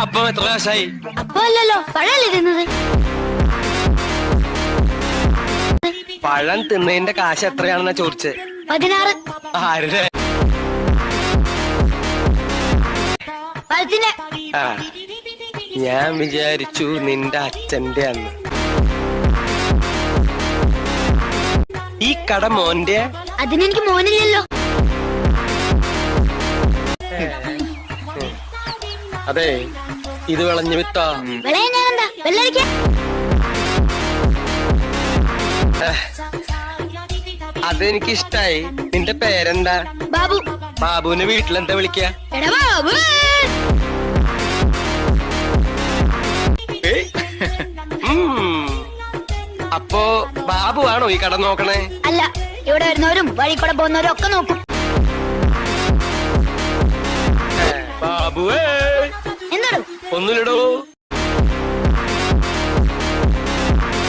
അപ്പൊ എത്ര കാശായി? അപ്പൊ അല്ലല്ലോ, പഴല്ലേ തിന്നത്. പഴം തിന്നതിന്റെ കാശ് എത്രയാണെന്നാ ചോദിച്ചേ? 16. ആരുടെ? പഴത്തിന്റെ. ആ, ഞാൻ വിചാരിച്ചു നിന്റെ അച്ഛന്റെ അന്ന്. ഈ കട മോന്റെ? അതിനെനിക്ക് മോനില്ലല്ലോ. അതെ, ഇത് വിളഞ്ഞു വിത്താ. വിളയാൻ ഞാൻ എന്താ വെള്ളരിക്ക? അതെനിക്കിഷ്ടായി. നിന്റെ പേരെന്താ? ബാബു. ബാബുവിനെ വീട്ടിലെന്താ വിളിക്ക? എടാ ബാബു. അപ്പോ ബാബു ആണോ ഈ കട നോക്കണേ? അല്ല, ഇവിടെ വരുന്നവരും വഴി കൂടെ പോകുന്നവരും ഒക്കെ നോക്കും. ബാബുവേ. എന്താണോ? ഒന്നുമില്ലടോ.